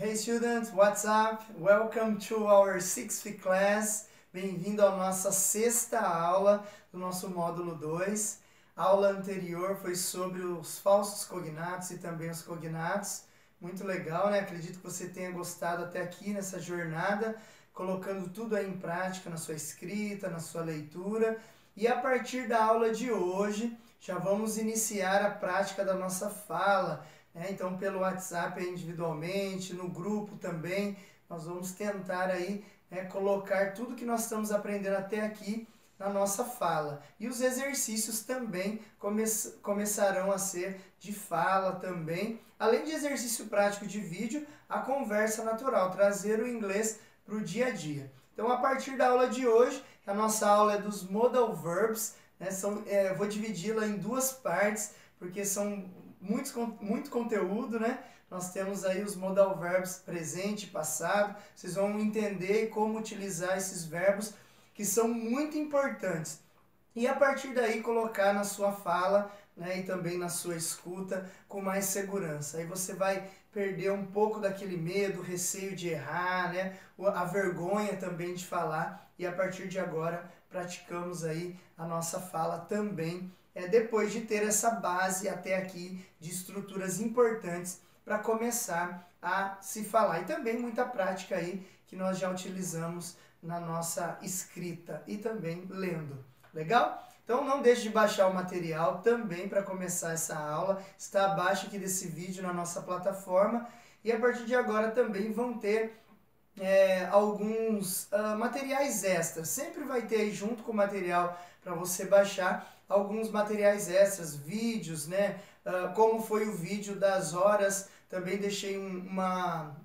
Hey students, what's up? Welcome to our 6th class. Bem-vindo à nossa sexta aula do nosso módulo 2. A aula anterior foi sobre os falsos cognatos e também os cognatos. Muito legal, né? Acredito que você tenha gostado até aqui nessa jornada, colocando tudo aí em prática na sua escrita, na sua leitura. E a partir da aula de hoje, já vamos iniciar a prática da nossa fala. Então, pelo WhatsApp individualmente, no grupo também, nós vamos tentar aí colocar tudo que nós estamos aprendendo até aqui na nossa fala. E os exercícios também começarão a ser de fala também. Além de exercício prático de vídeo, a conversa natural, trazer o inglês para o dia a dia. Então, a partir da aula de hoje, a nossa aula é dos modal verbs, né? Eu vou dividi-la em duas partes, porque são muito conteúdo, né? Nós temos aí os modal verbs presente e passado. Vocês vão entender como utilizar esses verbos que são muito importantes. E a partir daí colocar na sua fala, né, e também na sua escuta com mais segurança. Aí você vai perder um pouco daquele medo, receio de errar, né? A vergonha também de falar. E a partir de agora praticamos aí a nossa fala também, depois de ter essa base até aqui de estruturas importantes para começar a se falar. E também muita prática aí que nós já utilizamos na nossa escrita e também lendo. Legal? Então não deixe de baixar o material também para começar essa aula. Está abaixo aqui desse vídeo na nossa plataforma. E a partir de agora também vão ter alguns materiais extras. Sempre vai ter aí junto com o material para você baixar alguns materiais extras, vídeos, né? Como foi o vídeo das horas, também deixei na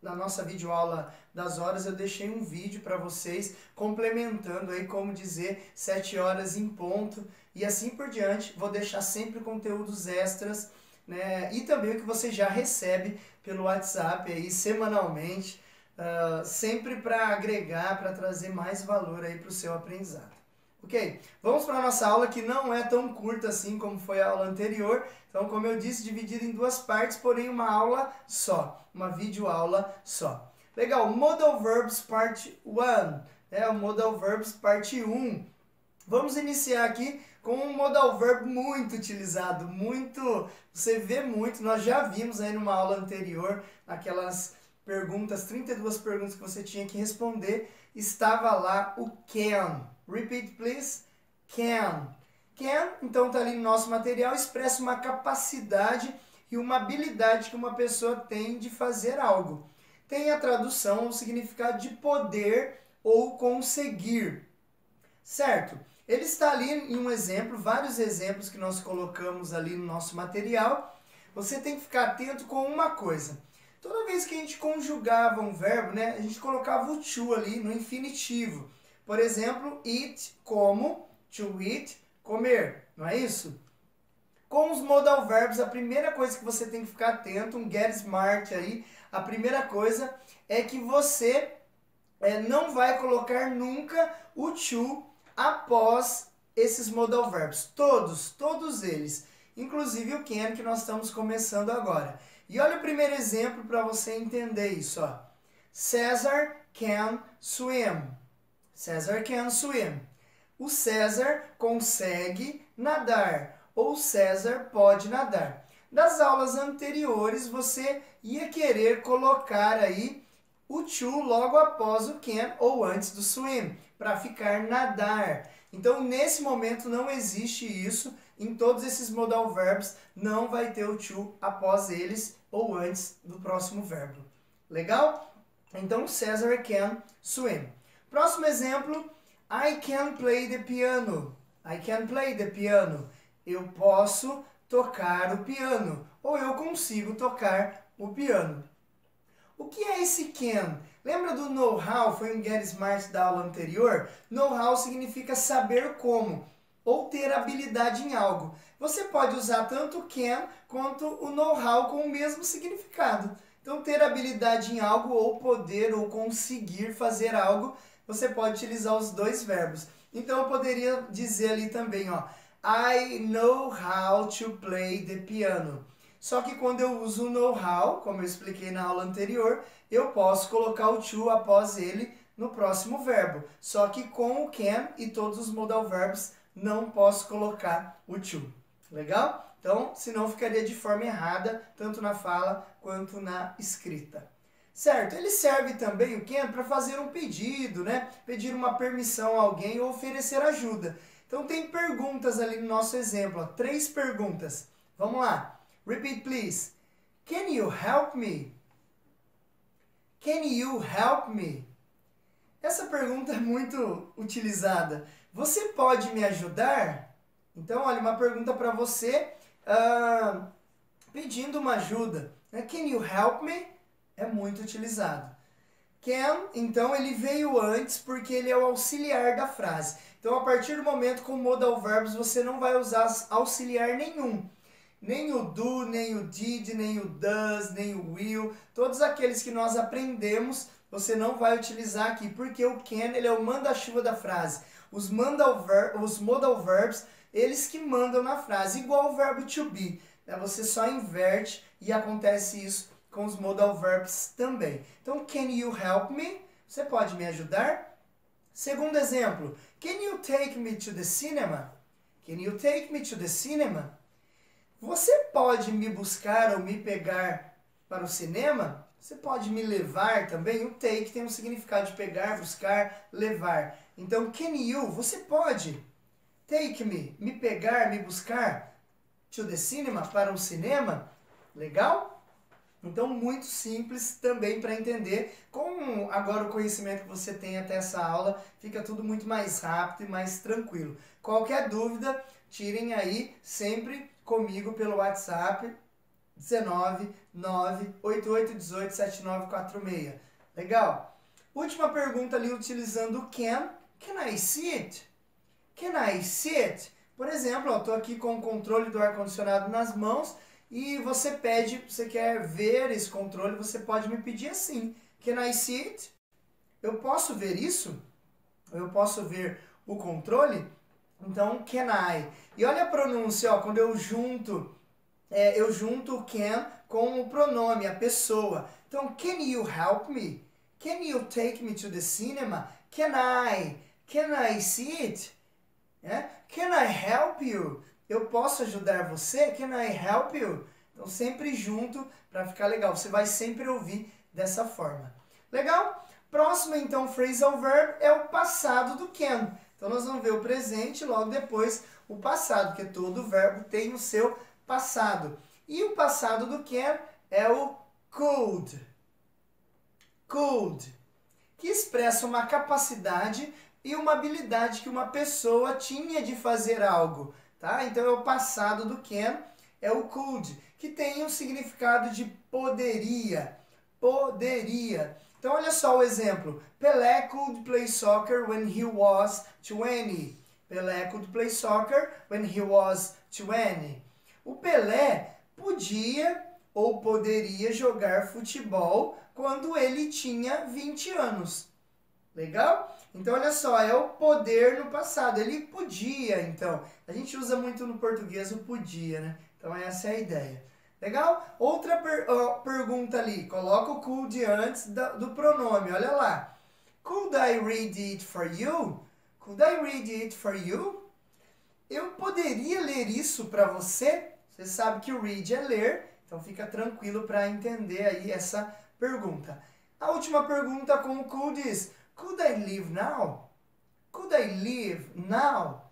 nossa videoaula das horas, eu deixei um vídeo para vocês complementando aí como dizer 7 horas em ponto e assim por diante. Vou deixar sempre conteúdos extras, né? E também o que você já recebe pelo WhatsApp aí semanalmente, sempre para agregar, para trazer mais valor aí para o seu aprendizado. Ok? Vamos para a nossa aula que não é tão curta assim como foi a aula anterior. Então, como eu disse, dividida em duas partes, porém uma aula só, uma videoaula só. Legal, Modal Verbs Part 1, o Modal Verbs Parte 1. Vamos iniciar aqui com um modal verb muito utilizado, você vê muito, nós já vimos aí numa aula anterior, aquelas perguntas, 32 perguntas que você tinha que responder, estava lá o can. Repeat, please. Can. Can, então está ali no nosso material, expressa uma capacidade e uma habilidade que uma pessoa tem de fazer algo. Tem a tradução, o significado de poder ou conseguir. Certo? Ele está ali em um exemplo, vários exemplos que nós colocamos ali no nosso material. Você tem que ficar atento com uma coisa. Toda vez que a gente conjugava um verbo, né, a gente colocava o to ali no infinitivo. Por exemplo, eat, como, to eat, comer, não é isso? Com os modal verbs, a primeira coisa que você tem que ficar atento, um get smart aí, a primeira coisa é que você não vai colocar nunca o to após esses modal verbs. Todos eles. Inclusive o can que nós estamos começando agora. E olha o primeiro exemplo para você entender isso. Ó. Cesar can swim. Cesar can swim. O César consegue nadar. Ou César pode nadar. Das aulas anteriores você ia querer colocar aí o to logo após o can ou antes do swim, para ficar nadar. Então, nesse momento não existe isso. Em todos esses modal verbs não vai ter o to após eles ou antes do próximo verbo. Legal? Então, Cesar can swim. Próximo exemplo, I can play the piano. I can play the piano. Eu posso tocar o piano. Ou eu consigo tocar o piano. O que é esse can? Lembra do know-how? Foi um get smart da aula anterior? Know-how significa saber como, ou ter habilidade em algo. Você pode usar tanto can quanto o know-how com o mesmo significado. Então, ter habilidade em algo, ou poder, ou conseguir fazer algo, você pode utilizar os dois verbos. Então, eu poderia dizer ali também, ó, I know how to play the piano. Só que quando eu uso o know-how, como eu expliquei na aula anterior, eu posso colocar o to após ele no próximo verbo. Só que com o can e todos os modal verbs não posso colocar o to. Legal? Então, senão ficaria de forma errada, tanto na fala quanto na escrita. Certo? Ele serve também, o can, para fazer um pedido, né? Pedir uma permissão a alguém ou oferecer ajuda. Então, tem perguntas ali no nosso exemplo, ó, 3 perguntas. Vamos lá. Repeat, please. Can you help me? Can you help me? Essa pergunta é muito utilizada. Você pode me ajudar? Então, olha, uma pergunta para você pedindo uma ajuda. Can you help me? É muito utilizado. Can, então, ele veio antes porque ele é o auxiliar da frase. Então, a partir do momento com modal verbs, você não vai usar auxiliar nenhum. Nem o do, nem o did, nem o does, nem o will. Todos aqueles que nós aprendemos, você não vai utilizar aqui, porque o can, ele é o manda-chuva da frase. Os modal verbs, eles que mandam na frase, igual o verbo to be. Você só inverte e acontece isso com os modal verbs também. Então, can you help me? Você pode me ajudar? Segundo exemplo, can you take me to the cinema? Can you take me to the cinema? Você pode me buscar ou me pegar para o cinema? Você pode me levar também? O take tem um significado de pegar, buscar, levar. Então, can you, você pode take me pegar, me buscar to the cinema, para o cinema? Legal? Então, muito simples também para entender. Com agora o conhecimento que você tem até essa aula, fica tudo muito mais rápido e mais tranquilo. Qualquer dúvida, tirem aí sempre comigo pelo WhatsApp 19 98818 7946. Legal? Última pergunta ali utilizando o can. Can I see it? Can I see it? Por exemplo, eu estou aqui com o controle do ar-condicionado nas mãos e você pede, você quer ver esse controle, você pode me pedir assim. Can I see it? Eu posso ver isso? Eu posso ver o controle? Então, can I? E olha a pronúncia, ó, quando eu junto o can com o pronome, a pessoa. Então, can you help me? Can you take me to the cinema? Can I? Can I see it? Can I help you? Eu posso ajudar você? Can I help you? Então, sempre junto para ficar legal. Você vai sempre ouvir dessa forma. Legal? Próximo, então, phrasal verb é o passado do can. Então, nós vamos ver o presente e logo depois o passado, porque todo verbo tem o seu passado. E o passado do can é o could. Could, que expressa uma capacidade e uma habilidade que uma pessoa tinha de fazer algo. Tá? Então, é o passado do can, é o could, que tem um significado de poderia. Poderia. Então, olha só o exemplo. Pelé could play soccer when he was 20. Pelé could play soccer when he was 20. O Pelé podia ou poderia jogar futebol quando ele tinha 20 anos. Legal? Então, olha só, é o poder no passado. Ele podia, então. A gente usa muito no português o podia, né? Então, essa é a ideia. Legal? Outra pergunta ali. Coloca o could antes do pronome. Olha lá. Could I read it for you? Could I read it for you? Eu poderia ler isso para você? Você sabe que o read é ler. Então, fica tranquilo para entender aí essa pergunta. A última pergunta com o could diz: could I leave now? Could I leave now?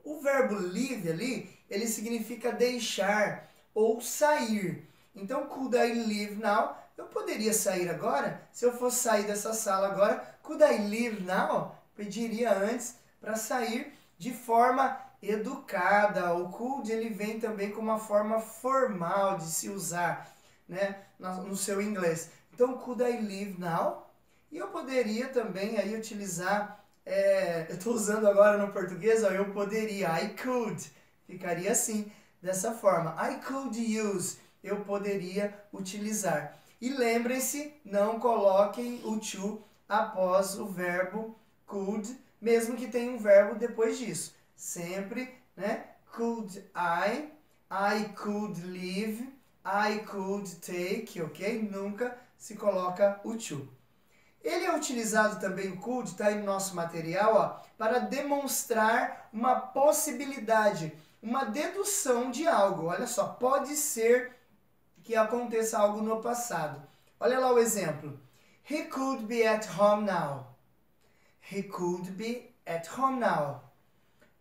O verbo leave ali, ele significa deixar ou sair. Então, could I leave now? Eu poderia sair agora? Se eu fosse sair dessa sala agora, could I leave now? Pediria antes para sair de forma educada. O could, ele vem também com uma forma formal de se usar, né, no seu inglês. Então, could I leave now? E eu poderia também aí utilizar, eu estou usando agora no português, ó, eu poderia, I could, ficaria assim, dessa forma. I could use, eu poderia utilizar. E lembrem-se, não coloquem o to após o verbo could, mesmo que tenha um verbo depois disso. Sempre, né? Could I could leave, I could take, ok? Nunca se coloca o to. Ele é utilizado também, o could, está aí no nosso material, ó, para demonstrar uma possibilidade, uma dedução de algo. Olha só, pode ser que aconteça algo no passado. Olha lá o exemplo. He could be at home now. He could be at home now.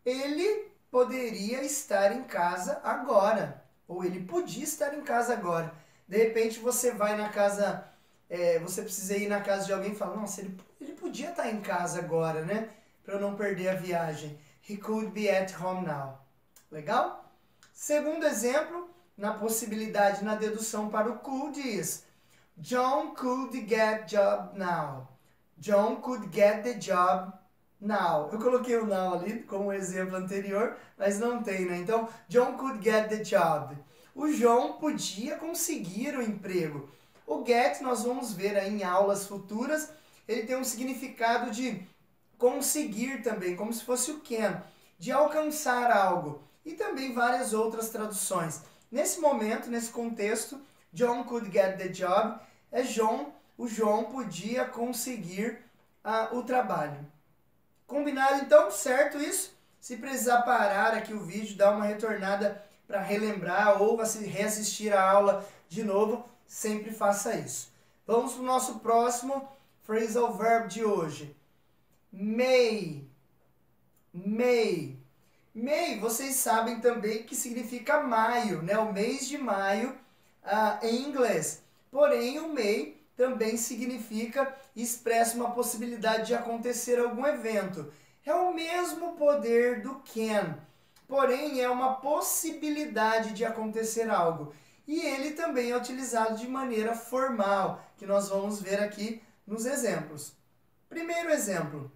Ele poderia estar em casa agora. Ou ele podia estar em casa agora. De repente você vai na casa... você precisa ir na casa de alguém e fala, nossa, ele podia estar em casa agora, né? Para eu não perder a viagem. He could be at home now. Legal? Segundo exemplo, na possibilidade, na dedução para o could is John could get job now. John could get the job now. Eu coloquei o now ali como exemplo anterior, mas não tem, né? Então, John could get the job. O João podia conseguir o emprego. O get, nós vamos ver aí em aulas futuras, ele tem um significado de conseguir também, como se fosse o can, de alcançar algo. E também várias outras traduções. Nesse momento, nesse contexto, John could get the job, o João podia conseguir o trabalho. Combinado então? Certo isso? Se precisar parar aqui o vídeo, dar uma retornada para relembrar ou reassistir a aula de novo, sempre faça isso. Vamos para o nosso próximo phrasal verb de hoje. May. May. May, vocês sabem também que significa maio, né? O mês de maio em inglês. Porém, o may também significa e expressa uma possibilidade de acontecer algum evento. É o mesmo poder do can, porém é uma possibilidade de acontecer algo. E ele também é utilizado de maneira formal, que nós vamos ver aqui nos exemplos. Primeiro exemplo.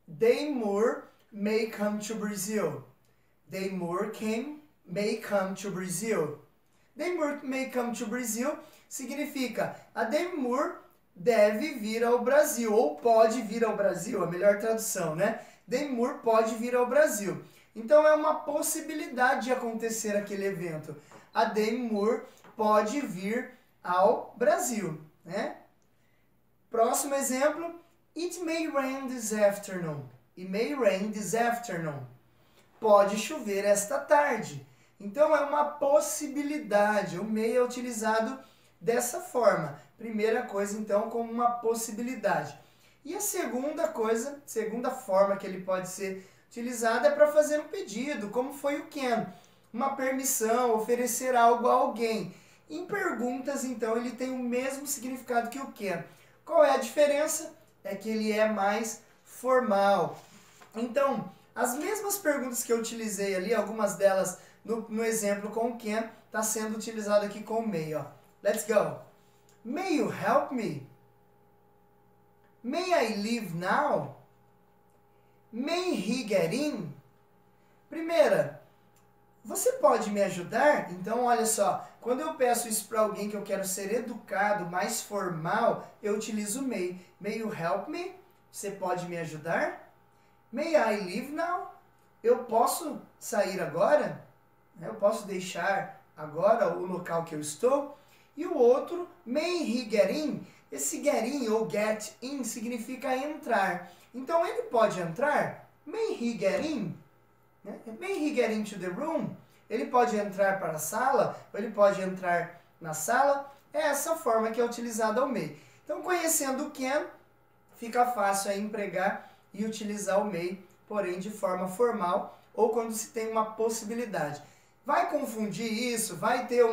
Dame Moore may come to Brazil. Dame Moore may come to Brazil. Dame Moore may come to Brazil significa a Dame Moore deve vir ao Brasil, ou pode vir ao Brasil, a melhor tradução, né? Dame Moore pode vir ao Brasil. Então é uma possibilidade de acontecer aquele evento. A Dame Moore pode vir ao Brasil, né? Próximo exemplo. It may rain this afternoon. It may rain this afternoon. Pode chover esta tarde. Então é uma possibilidade. O may é utilizado dessa forma. Primeira coisa, então, como uma possibilidade. E a segunda coisa, segunda forma que ele pode ser utilizado é para fazer um pedido, como foi o can. Uma permissão, oferecer algo a alguém. Em perguntas, então, ele tem o mesmo significado que o can. Qual é a diferença? É que ele é mais formal. Então, as mesmas perguntas que eu utilizei ali, algumas delas no exemplo com o can, está sendo utilizado aqui com o may, ó. Let's go. May you help me? May I leave now? May he get in? Primeira, você pode me ajudar? Então, olha só, quando eu peço isso para alguém que eu quero ser educado, mais formal, eu utilizo may. May you help me? Você pode me ajudar? May I leave now? Eu posso sair agora? Eu posso deixar agora o local que eu estou? E o outro, may he get in? Esse get in ou get in significa entrar. Então ele pode entrar? May he get in? May he get into the room? Ele pode entrar para a sala? Ou ele pode entrar na sala? É essa forma que é utilizada o may. Então, conhecendo o can, fica fácil aí empregar e utilizar o may, porém de forma formal ou quando se tem uma possibilidade. Vai confundir isso? Vai ter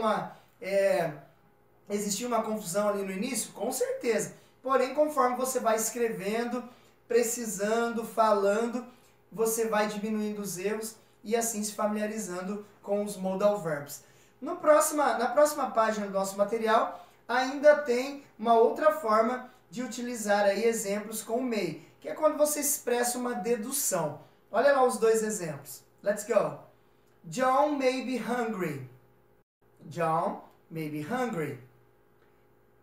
existir uma confusão ali no início? Com certeza. Porém, conforme você vai escrevendo, precisando, falando, você vai diminuindo os erros e assim se familiarizando com os modal verbs. Na próxima página do nosso material, ainda tem uma outra forma de utilizar aí exemplos com o may, que é quando você expressa uma dedução. Olha lá os dois exemplos. Let's go. John may be hungry. John may be hungry.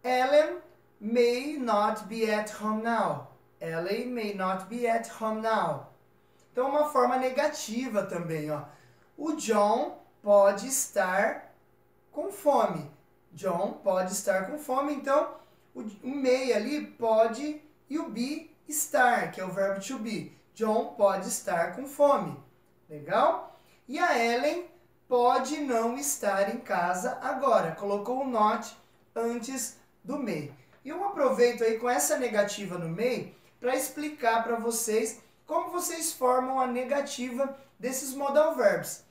Ellen may not be at home now. Ellen may not be at home now. Então, uma forma negativa também, ó. O John pode estar com fome. John pode estar com fome, então o may ali pode e o be estar, que é o verbo to be. John pode estar com fome. Legal? E a Ellen pode não estar em casa agora. Colocou o not antes do may. E eu aproveito aí com essa negativa no may para explicar para vocês como vocês formam a negativa desses modal verbs.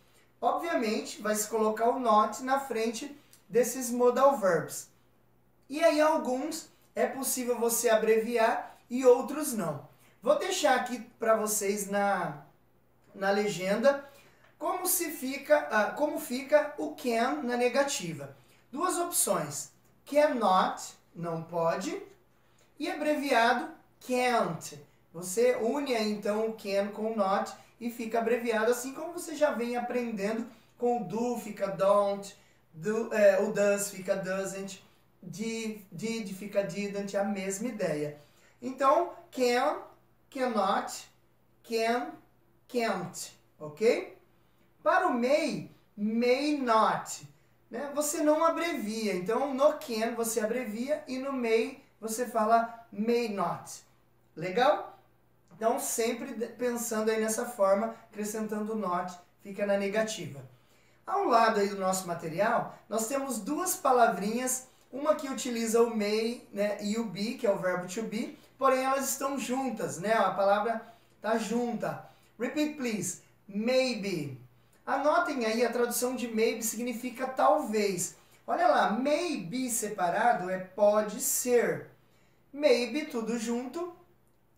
Obviamente, vai se colocar o not na frente desses modal verbs. E aí alguns é possível você abreviar e outros não. Vou deixar aqui para vocês na legenda como fica o can na negativa. Duas opções. Cannot, não pode, e abreviado can't. Você une aí, então o can com o not e fica abreviado, assim como você já vem aprendendo com o do, fica don't, o does fica doesn't, did fica didn't, a mesma ideia. Então, can, cannot, can, can't, ok? Para o may not, né? Você não abrevia, então no can você abrevia e no may você fala may not. Legal? Então, sempre pensando aí nessa forma, acrescentando not, fica na negativa. Ao lado aí do nosso material, nós temos duas palavrinhas, uma que utiliza o may, né, e o be, que é o verbo to be, porém elas estão juntas, né? A palavra está junta. Repeat, please. Maybe. Anotem aí, a tradução de maybe significa talvez. Olha lá, maybe separado é pode ser. Maybe, tudo junto,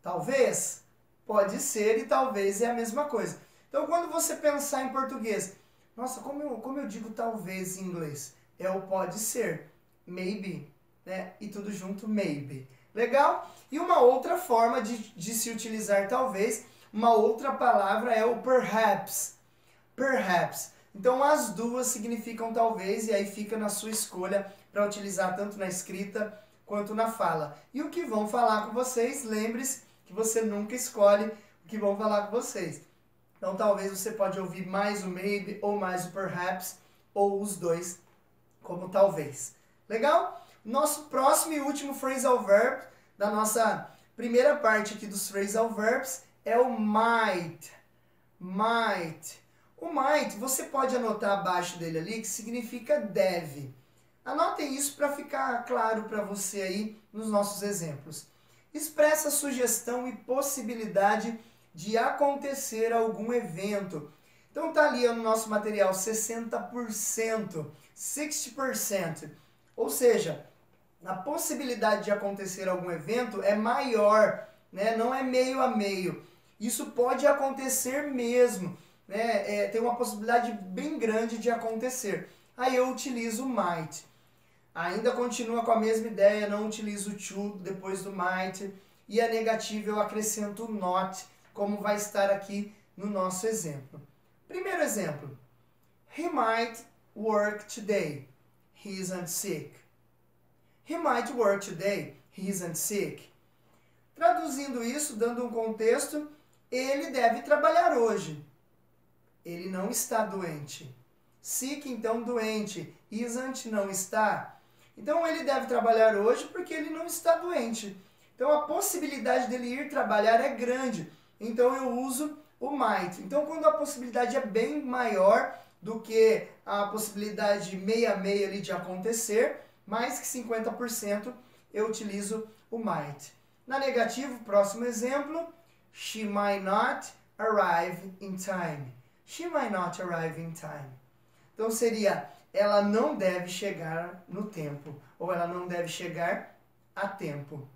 talvez. Pode ser e talvez é a mesma coisa. Então, quando você pensar em português, nossa, como eu digo talvez em inglês? É o pode ser, maybe, né? E tudo junto, maybe. Legal? E uma outra forma de se utilizar talvez, uma outra palavra é o perhaps. Perhaps. Então, as duas significam talvez e aí fica na sua escolha para utilizar tanto na escrita quanto na fala. E o que vão falar com vocês, lembre-se que você nunca escolhe o que vão falar com vocês. Então, talvez você pode ouvir mais o maybe ou mais o perhaps, ou os dois como talvez. Legal? Nosso próximo e último phrasal verb da nossa primeira parte aqui dos phrasal verbs é o might. Might. O might, você pode anotar abaixo dele ali, que significa deve. Anotem isso para ficar claro para você aí nos nossos exemplos. Expressa sugestão e possibilidade de acontecer algum evento. Então tá ali no nosso material 60%, 60%. Ou seja, a possibilidade de acontecer algum evento é maior, né? Não é meio a meio. Isso pode acontecer mesmo, né? Tem uma possibilidade bem grande de acontecer. Aí eu utilizo o might. Ainda continua com a mesma ideia, não utilizo o to depois do might. E a negativa eu acrescento o not, como vai estar aqui no nosso exemplo. Primeiro exemplo. He might work today. He isn't sick. He might work today. He isn't sick. Traduzindo isso, dando um contexto, ele deve trabalhar hoje. Ele não está doente. Sick, então, doente. Isn't, não está. Então, ele deve trabalhar hoje porque ele não está doente. Então, a possibilidade dele ir trabalhar é grande. Então, eu uso o might. Então, quando a possibilidade é bem maior do que a possibilidade meia a meia ali de acontecer, mais que 50%, eu utilizo o might. Na negativa, próximo exemplo, she might not arrive in time. She might not arrive in time. Então, seria, ela não deve chegar no tempo, ou ela não deve chegar a tempo.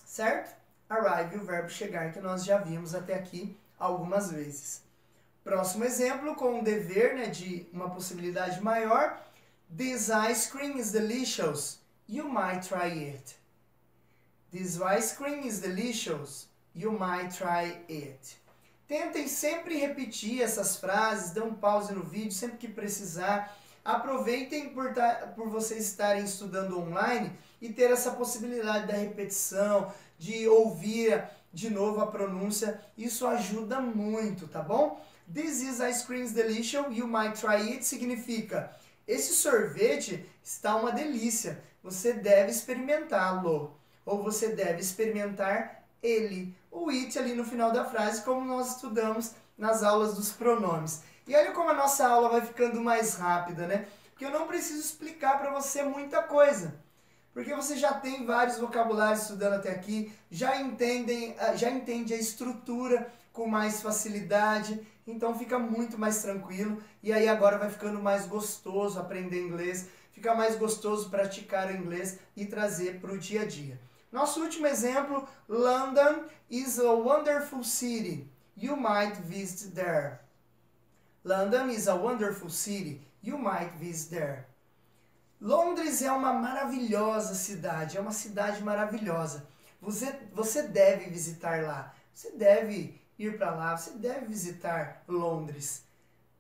Certo? Arrive, o verbo chegar, que nós já vimos até aqui algumas vezes. Próximo exemplo, com o dever, né, de uma possibilidade maior. This ice cream is delicious. You might try it. This ice cream is delicious. You might try it. Tentem sempre repetir essas frases, dê um pause no vídeo sempre que precisar. Aproveitem por vocês estarem estudando online e ter essa possibilidade da repetição, de ouvir de novo a pronúncia. Isso ajuda muito, tá bom? This is ice cream delicious, you might try it significa esse sorvete está uma delícia. Você deve experimentá-lo. Ou você deve experimentar ele. O it ali no final da frase, como nós estudamos nas aulas dos pronomes. E olha como a nossa aula vai ficando mais rápida, né? Porque eu não preciso explicar para você muita coisa. Porque você já tem vários vocabulários estudando até aqui, já entende a estrutura com mais facilidade, então fica muito mais tranquilo. E aí agora vai ficando mais gostoso aprender inglês, fica mais gostoso praticar o inglês e trazer para o dia a dia. Nosso último exemplo, London is a wonderful city. You might visit there. London is a wonderful city. You might visit there. Londres é uma maravilhosa cidade, é uma cidade maravilhosa. Você deve visitar lá, você deve ir para lá, você deve visitar Londres.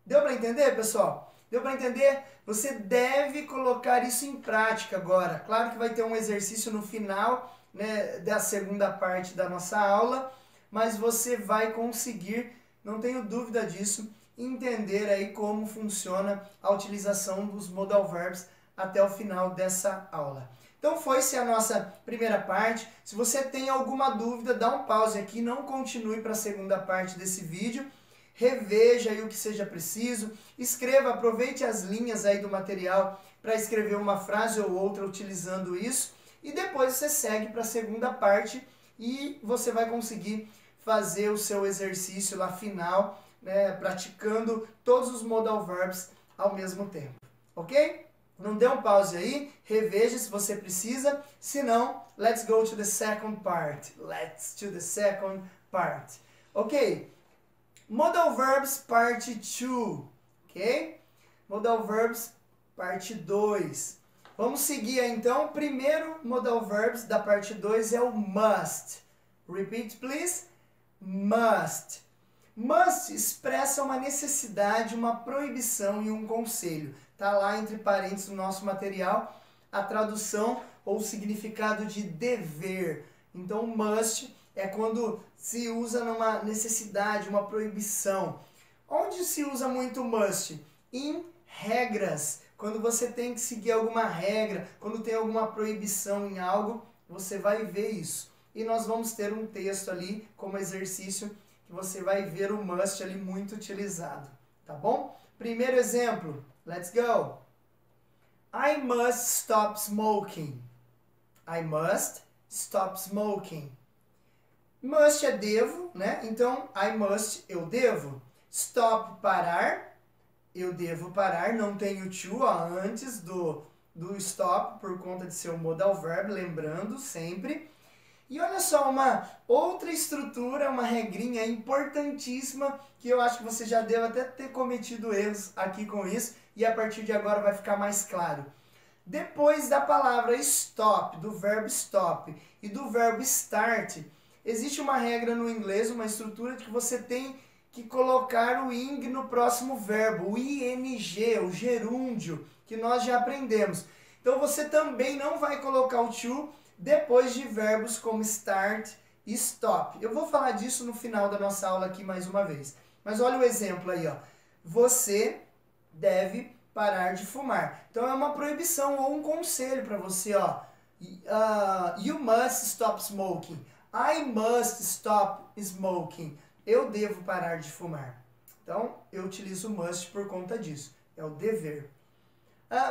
Deu para entender, pessoal? Deu para entender? Você deve colocar isso em prática agora. Claro que vai ter um exercício no final, né, da segunda parte da nossa aula, mas você vai conseguir, não tenho dúvida disso, entender aí como funciona a utilização dos modal verbs até o final dessa aula. Então foi-se a nossa primeira parte. Se você tem alguma dúvida, dá um pause aqui, não continue para a segunda parte desse vídeo. Reveja aí o que seja preciso, escreva, aproveite as linhas aí do material para escrever uma frase ou outra utilizando isso. E depois você segue para a segunda parte e você vai conseguir fazer o seu exercício lá final, né, praticando todos os modal verbs ao mesmo tempo. Ok? Não dê um pause aí, reveja se você precisa, se não, let's go to the second part. Let's to the second part. Ok? Modal verbs parte 2. Ok? Modal verbs parte 2. Vamos seguir aí, então. O primeiro modal verbs da parte 2 é o must. Repeat, please. Must. Must expressa uma necessidade, uma proibição e um conselho. Está lá entre parênteses no nosso material a tradução ou o significado de dever. Então, must é quando se usa numa necessidade, uma proibição. Onde se usa muito must? Em regras. Quando você tem que seguir alguma regra, quando tem alguma proibição em algo, você vai ver isso. E nós vamos ter um texto ali como exercício que você vai ver o must ali muito utilizado. Tá bom? Primeiro exemplo. Let's go. I must stop smoking. I must stop smoking. Must é devo, né? Então, I must, eu devo. Stop, parar. Eu devo parar. Não tem o to antes do stop, por conta de ser um modal verb, lembrando sempre. E olha só, uma outra estrutura, uma regrinha importantíssima, que eu acho que você já deve até ter cometido erros aqui com isso, e a partir de agora vai ficar mais claro. Depois da palavra stop, do verbo stop e do verbo start, existe uma regra no inglês, uma estrutura de que você tem que colocar o ing no próximo verbo, o ing, o gerúndio, que nós já aprendemos. Então você também não vai colocar o to depois de verbos como start e stop. Eu vou falar disso no final da nossa aula aqui mais uma vez. Mas olha o exemplo aí, ó. Você deve parar de fumar. Então é uma proibição ou um conselho para você, ó. You must stop smoking. I must stop smoking. Eu devo parar de fumar. Então eu utilizo must por conta disso. É o dever.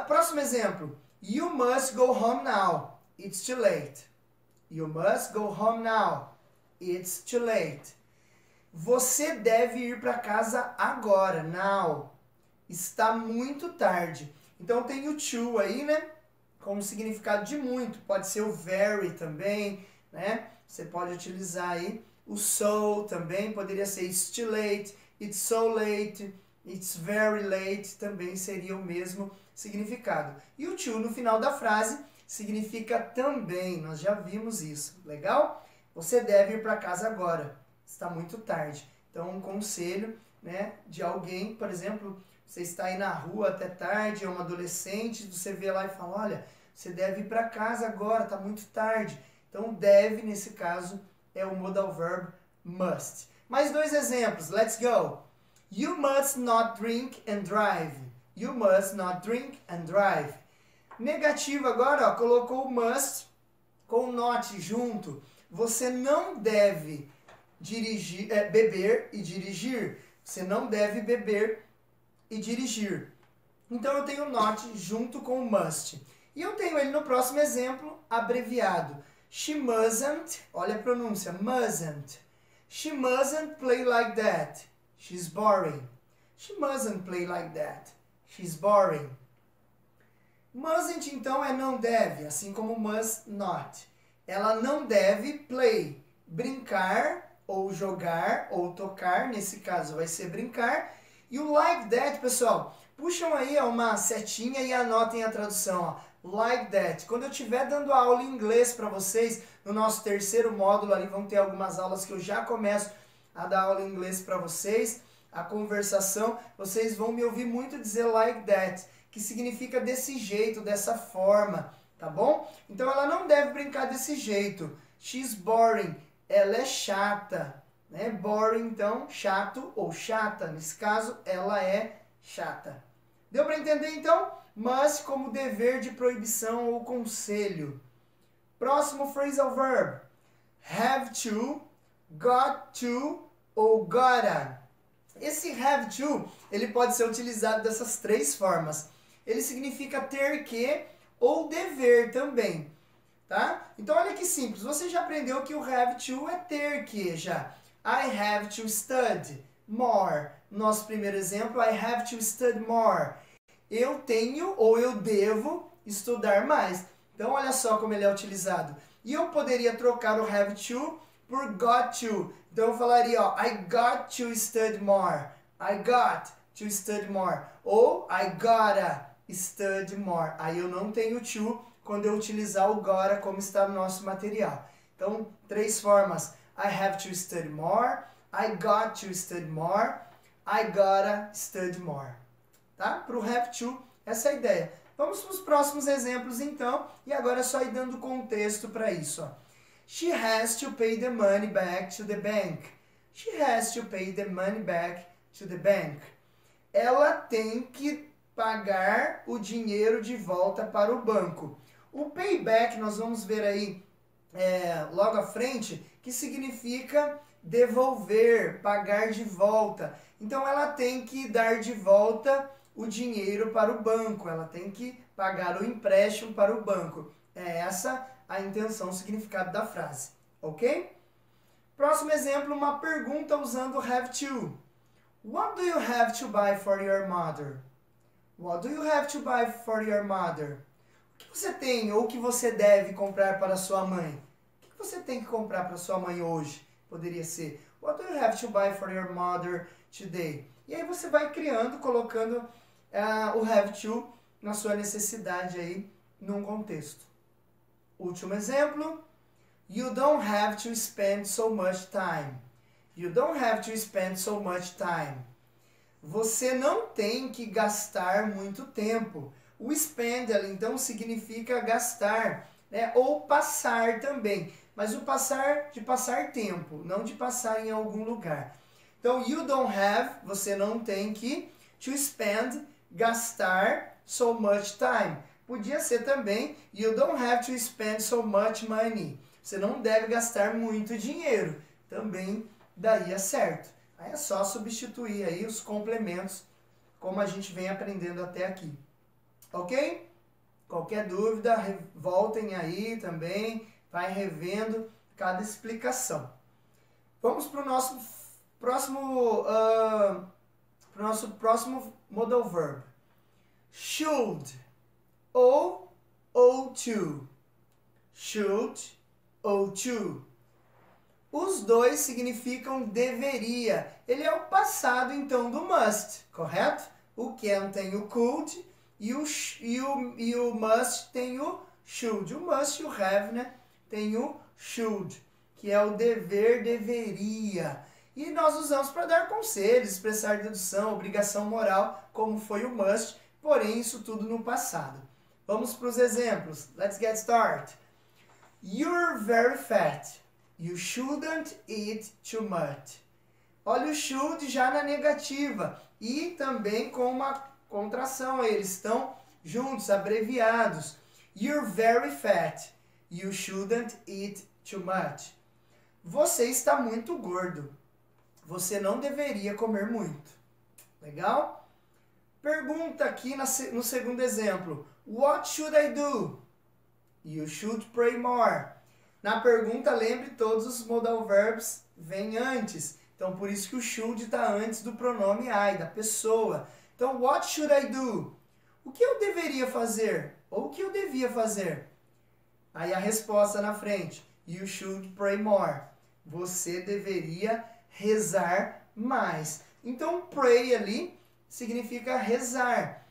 Próximo exemplo. You must go home now. It's too late. You must go home now. It's too late. Você deve ir para casa agora. Now. Está muito tarde. Então tem o to aí, né? Como significado de muito. Pode ser o very também, né? Você pode utilizar aí o so também. Poderia ser it's too late, it's so late, it's very late. Também seria o mesmo significado. E o to no final da frase significa também. Nós já vimos isso. Legal? Você deve ir para casa agora. Está muito tarde. Então um conselho, né, de alguém, por exemplo, você está aí na rua até tarde, é um adolescente, você vê lá e fala, olha, você deve ir para casa agora, está muito tarde. Então, deve, nesse caso, é o modal verb must. Mais dois exemplos, let's go. You must not drink and drive. You must not drink and drive. Negativo agora, ó, colocou o must com o not junto. Você não deve dirigir, beber e dirigir. Você não deve beber e dirigir. Então eu tenho not junto com o must. E eu tenho ele no próximo exemplo, abreviado. She mustn't, olha a pronúncia, mustn't. She mustn't play like that. She's boring. She mustn't play like that. She's boring. Mustn't, então, é não deve, assim como must not. Ela não deve play, brincar, ou jogar, ou tocar, nesse caso vai ser brincar. E o like that, pessoal, puxam aí uma setinha e anotem a tradução, ó. Like that. Quando eu estiver dando aula em inglês para vocês, no nosso terceiro módulo ali, vão ter algumas aulas que eu já começo a dar aula em inglês para vocês. A conversação, vocês vão me ouvir muito dizer like that, que significa desse jeito, dessa forma, tá bom? Então ela não deve brincar desse jeito. She's boring. Ela é chata, né? Boring, então, chato ou chata. Nesse caso, ela é chata. Deu para entender, então? Must como dever de proibição ou conselho. Próximo phrasal verb. Have to, got to ou gotta. Esse have to, ele pode ser utilizado dessas três formas. Ele significa ter que ou dever também, tá? Então olha que simples, você já aprendeu que o have to é ter que já. I have to study more. Nosso primeiro exemplo, I have to study more. Eu tenho ou eu devo estudar mais. Então olha só como ele é utilizado. E eu poderia trocar o have to por got to. Então eu falaria, ó, I got to study more. I got to study more. Ou I gotta study more. Aí eu não tenho to quando eu utilizar o gotta como está no nosso material. Então, três formas. I have to study more. I got to study more. I gotta study more. Tá? Para o have to, essa é a ideia. Vamos para os próximos exemplos então. E agora é só ir dando contexto para isso, ó. She has to pay the money back to the bank. She has to pay the money back to the bank. Ela tem que pagar o dinheiro de volta para o banco. O payback nós vamos ver aí logo à frente, que significa devolver, pagar de volta. Então ela tem que dar de volta o dinheiro para o banco. Ela tem que pagar o empréstimo para o banco. É essa a intenção, o significado da frase, ok? Próximo exemplo, uma pergunta usando have to. What do you have to buy for your mother? What do you have to buy for your mother? O que você tem ou o que você deve comprar para sua mãe? O que você tem que comprar para sua mãe hoje? Poderia ser, what do you have to buy for your mother today? E aí você vai criando, colocando o have to na sua necessidade aí, num contexto. Último exemplo. You don't have to spend so much time. You don't have to spend so much time. Você não tem que gastar muito tempo. O spend, então, significa gastar, né? Ou passar também. Mas o passar, de passar tempo, não de passar em algum lugar. Então, you don't have, você não tem que, to spend, gastar so much time. Podia ser também, you don't have to spend so much money. Você não deve gastar muito dinheiro. Também daria certo. Aí é só substituir aí os complementos, como a gente vem aprendendo até aqui. Ok? Qualquer dúvida, voltem aí também, vai revendo cada explicação. Vamos para o nosso próximo modal verb. Should ou to. Should ou to. Os dois significam deveria. Ele é o passado, então, do must, correto? O can tem o could e o must tem o should. O must e o have, né, tem o should, que é o dever, deveria. E nós usamos para dar conselhos, expressar dedução, obrigação moral, como foi o must, porém isso tudo no passado. Vamos para os exemplos. Let's get started. You're very fat. You shouldn't eat too much. Olha o should já na negativa e também com uma contração, eles estão juntos, abreviados. You're very fat. You shouldn't eat too much. Você está muito gordo. Você não deveria comer muito. Legal? Pergunta aqui no segundo exemplo. What should I do? You should pray more. Na pergunta, lembre, todos os modal verbs vêm antes. Então, por isso que o should está antes do pronome I, da pessoa. Então, what should I do? O que eu deveria fazer? Ou o que eu devia fazer? Aí a resposta na frente. You should pray more. Você deveria rezar mais. Então, pray ali significa rezar.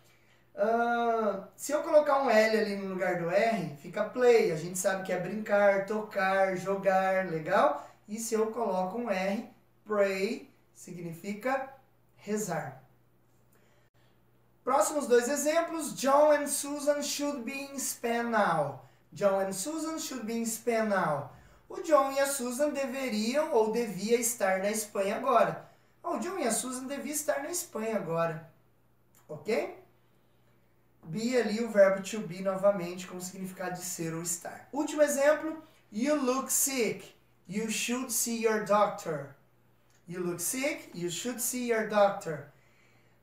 Se eu colocar um L ali no lugar do R, fica play. A gente sabe que é brincar, tocar, jogar, legal? E se eu coloco um R, pray, significa rezar. Próximos dois exemplos. John and Susan should be in Spain now. John and Susan should be in Spain now. O John e a Susan deveriam ou devia estar na Espanha agora. O John e a Susan deviam estar na Espanha agora. Ok? Be ali o verbo to be novamente com o significado de ser ou estar. Último exemplo. You look sick. You should see your doctor. You look sick. You should see your doctor.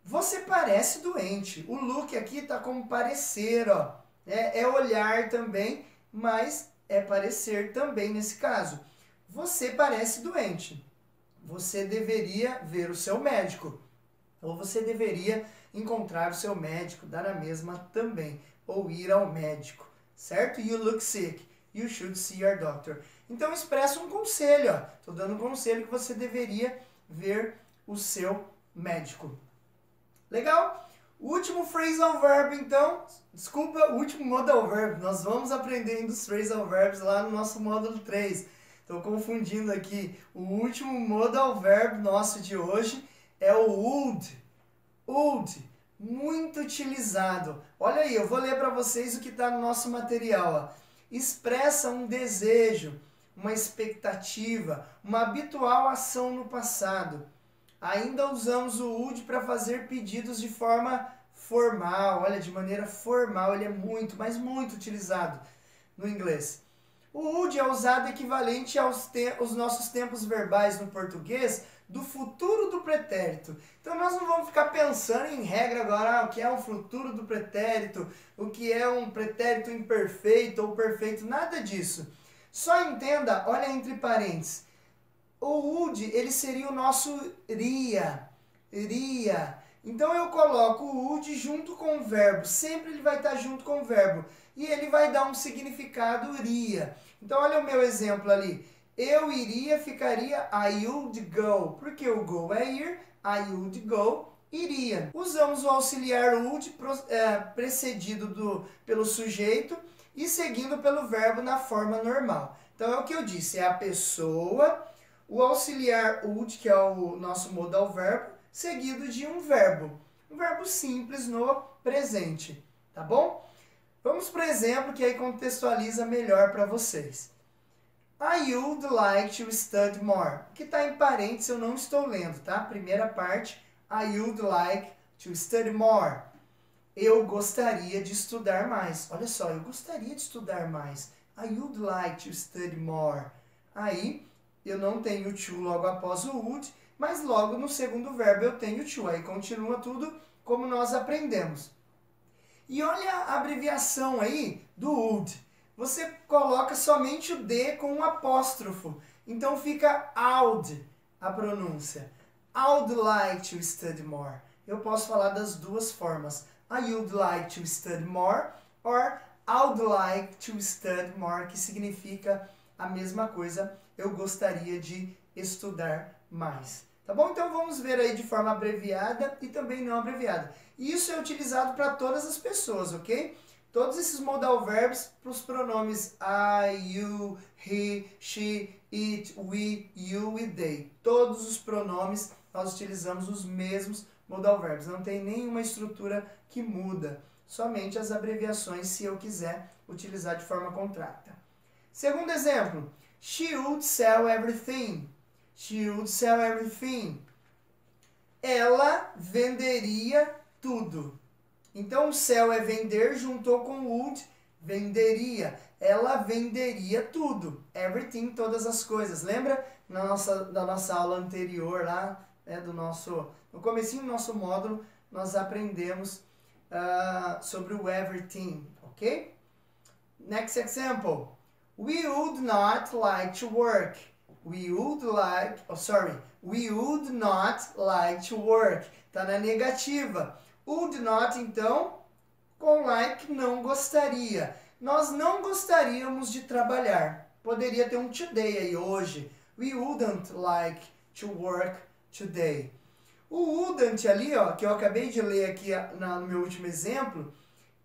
Você parece doente. O look aqui está como parecer, ó. É olhar também, mas é parecer também nesse caso. Você parece doente. Você deveria ver o seu médico. Ou você deveria encontrar o seu médico, dar a mesma também. Ou ir ao médico, certo? You look sick. You should see your doctor. Então expressa um conselho, ó. Estou dando um conselho que você deveria ver o seu médico. Legal? O último phrasal verb, então, o último modal verb. Nós vamos aprendendo os phrasal verbs lá no nosso módulo 3. Estou confundindo aqui. O último modal verb nosso de hoje é o would. Would, muito utilizado. Olha aí, eu vou ler para vocês o que está no nosso material. Ó. Expressa um desejo, uma expectativa, uma habitual ação no passado. Ainda usamos o would para fazer pedidos de forma formal. Olha, de maneira formal, ele é muito, mas muito utilizado no inglês. O would é usado equivalente aos nossos tempos verbais no português do futuro do pretérito. Então nós não vamos ficar pensando em regra agora, o que é um futuro do pretérito, o que é um pretérito imperfeito ou perfeito, nada disso. Só entenda, olha entre parênteses, o would, ele seria o nosso iria. Então eu coloco o would junto com o verbo, sempre ele vai estar junto com o verbo. E ele vai dar um significado iria. Então olha o meu exemplo ali. Eu iria ficaria I would go. Porque o go é ir, I would go, iria. Usamos o auxiliar would precedido pelo sujeito e seguindo pelo verbo na forma normal. Então é o que eu disse, é a pessoa, o auxiliar would, que é o nosso modal verbo, seguido de um verbo simples no presente, tá bom? Vamos para o exemplo que aí contextualiza melhor para vocês. I would like to study more. Que está em parênteses, eu não estou lendo, tá? Primeira parte, I would like to study more. Eu gostaria de estudar mais. Olha só, eu gostaria de estudar mais. I would like to study more. Aí, eu não tenho to logo após o would, mas logo no segundo verbo eu tenho to. Aí continua tudo como nós aprendemos. E olha a abreviação aí do would. Você coloca somente o D com um apóstrofo. Então fica would a pronúncia. I would like to study more. Eu posso falar das duas formas. I would like to study more or I would like to study more, que significa a mesma coisa. Eu gostaria de estudar mais. Tá bom? Então vamos ver aí de forma abreviada e também não abreviada. Isso é utilizado para todas as pessoas, ok? Todos esses modal verbs para os pronomes I, you, he, she, it, we, you e they. Todos os pronomes nós utilizamos os mesmos modal verbs. Não tem nenhuma estrutura que muda. Somente as abreviações se eu quiser utilizar de forma contracta. Segundo exemplo. She would sell everything. She would sell everything. Ela venderia tudo. Então, o céu é vender, juntou com would, venderia. Ela venderia tudo. Everything, todas as coisas. Lembra da nossa aula anterior lá, né, no comecinho do nosso módulo, nós aprendemos sobre o everything, ok? Next example. We would not like to work. We would not like to work. Tá na negativa. Would not, então, com like, não gostaria. Nós não gostaríamos de trabalhar. Poderia ter um today aí, hoje. We wouldn't like to work today. O wouldn't ali, ó, que eu acabei de ler aqui no meu último exemplo,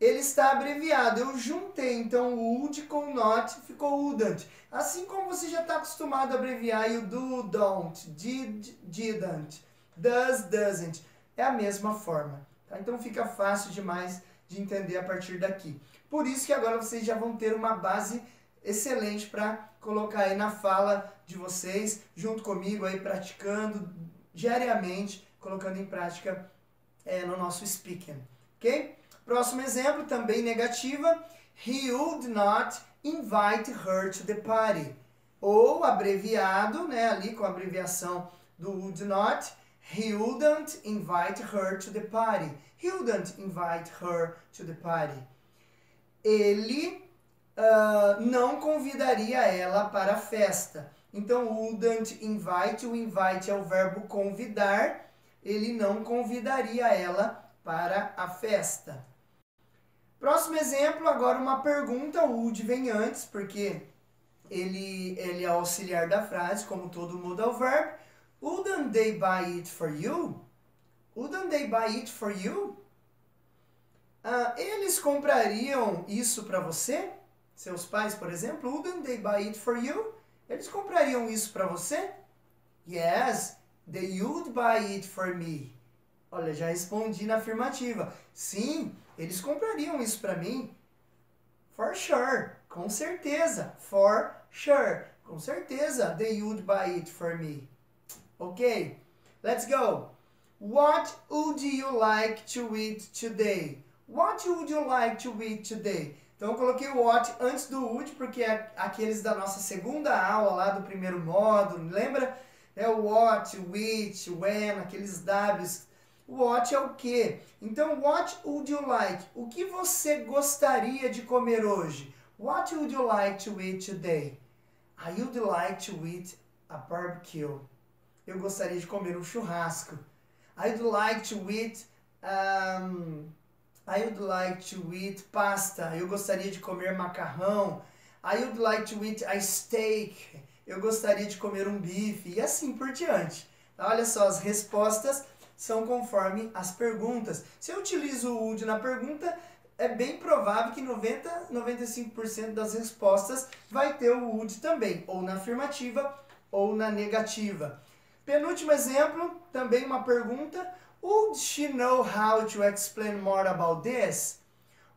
ele está abreviado. Eu juntei, então, would com not, ficou wouldn't. Assim como você já está acostumado a abreviar o do, don't, did, didn't, does, doesn't. É a mesma forma. Tá? Então fica fácil demais de entender a partir daqui. Por isso que agora vocês já vão ter uma base excelente para colocar aí na fala de vocês, junto comigo aí praticando diariamente, colocando em prática no nosso speaking, ok? Próximo exemplo, também negativa. He would not invite her to the party. Ou abreviado, né, ali com a abreviação do would not, he wouldn't invite her to the party. He wouldn't invite her to the party. Ele não convidaria ela para a festa. Então, wouldn't invite, o invite é o verbo convidar, ele não convidaria ela para a festa. Próximo exemplo, agora uma pergunta, o would vem antes, porque ele é auxiliar da frase, como todo modal verb. Wouldn't they buy it for you? Wouldn't they buy it for you? Eles comprariam isso para você? Seus pais, por exemplo, wouldn't they buy it for you? Eles comprariam isso para você? Yes, they would buy it for me. Olha, já respondi na afirmativa. Sim, eles comprariam isso para mim. For sure, com certeza. For sure, com certeza. They would buy it for me. Ok, let's go. What would you like to eat today? What would you like to eat today? Então eu coloquei o what antes do would, porque é aqueles da nossa segunda aula lá do primeiro módulo, lembra? É o what, which, when, aqueles W's. What é o que? Então, what would you like? O que você gostaria de comer hoje? What would you like to eat today? I would like to eat a barbecue. Eu gostaria de comer um churrasco. I would like to eat pasta. Eu gostaria de comer macarrão. I would like to eat a steak. Eu gostaria de comer um bife. E assim por diante. Olha só, as respostas são conforme as perguntas. Se eu utilizo o would na pergunta, é bem provável que 95% das respostas vai ter o would também. Ou na afirmativa ou na negativa. Penúltimo exemplo, também uma pergunta. Would she know how to explain more about this?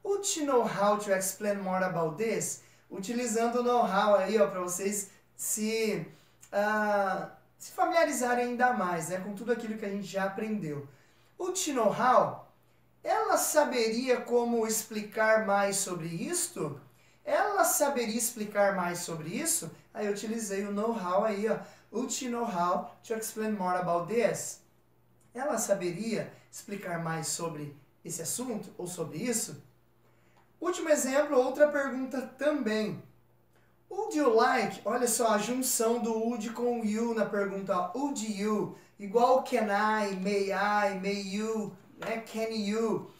Would she know how to explain more about this? Utilizando o know-how aí, ó, para vocês se familiarizarem ainda mais, né, com tudo aquilo que a gente já aprendeu. Would she know how? Ela saberia como explicar mais sobre isto? Ela saberia explicar mais sobre isso? Aí eu utilizei o know-how aí, ó. Would she know how to explain more about this? Ela saberia explicar mais sobre esse assunto ou sobre isso? Último exemplo, outra pergunta também. Would you like? Olha só a junção do would com o you na pergunta. Ó. Would you? Igual can I, may you, né? Can you?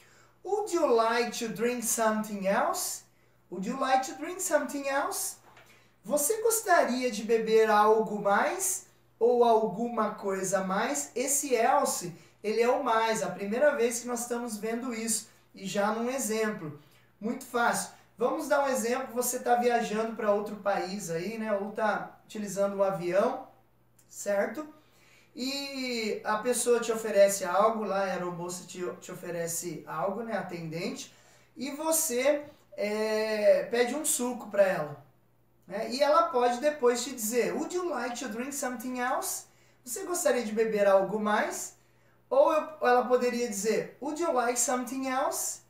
Would you like to drink something else? Would you like to drink something else? Você gostaria de beber algo mais ou alguma coisa a mais? Esse else, ele é o mais. A primeira vez que nós estamos vendo isso. E já num exemplo. Muito fácil. Vamos dar um exemplo. Você está viajando para outro país aí, né? Ou está utilizando um avião, certo? E a pessoa te oferece algo, lá a aeromoça te oferece algo, né? Atendente. E você pede um suco para ela. E ela pode depois te dizer, would you like to drink something else? Você gostaria de beber algo mais? Ou ela poderia dizer, would you like something else?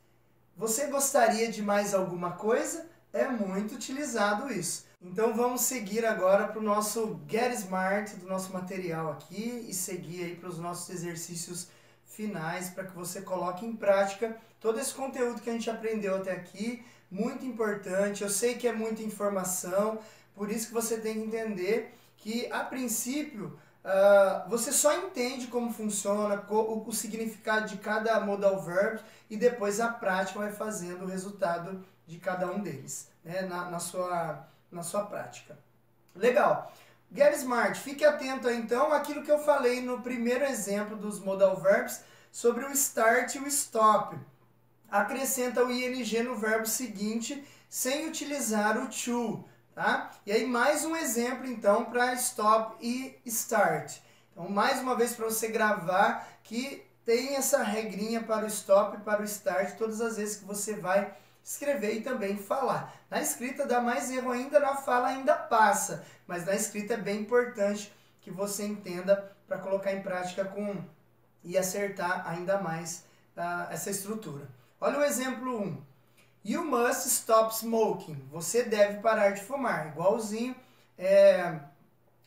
Você gostaria de mais alguma coisa? É muito utilizado isso. Então vamos seguir agora para o nosso Get Smart do nosso material aqui e seguir aí para os nossos exercícios finais para que você coloque em prática todo esse conteúdo que a gente aprendeu até aqui. Muito importante, eu sei que é muita informação, por isso que você tem que entender que a princípio você só entende como funciona, o significado de cada modal verb e depois a prática vai fazendo o resultado de cada um deles, né, na sua prática. Legal. Get Smart, fique atento aí, então àquilo que eu falei no primeiro exemplo dos modal verbs sobre o start e o stop. Acrescenta o ing no verbo seguinte sem utilizar o to. Tá? E aí mais um exemplo então para stop e start. Então mais uma vez para você gravar que tem essa regrinha para o stop e para o start todas as vezes que você vai escrever e também falar. Na escrita dá mais erro ainda, na fala ainda passa, mas na escrita é bem importante que você entenda para colocar em prática e acertar ainda mais essa estrutura. Olha o exemplo 1. You must stop smoking. Você deve parar de fumar. Igualzinho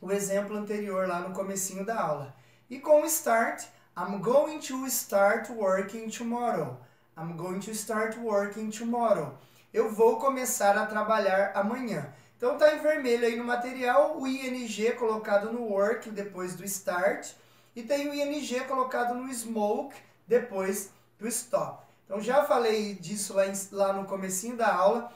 o exemplo anterior lá no comecinho da aula. E com o start, I'm going to start working tomorrow. I'm going to start working tomorrow. Eu vou começar a trabalhar amanhã. Então tá em vermelho aí no material o ing colocado no work depois do start. E tem o ing colocado no smoke depois do stop. Então já falei disso lá no comecinho da aula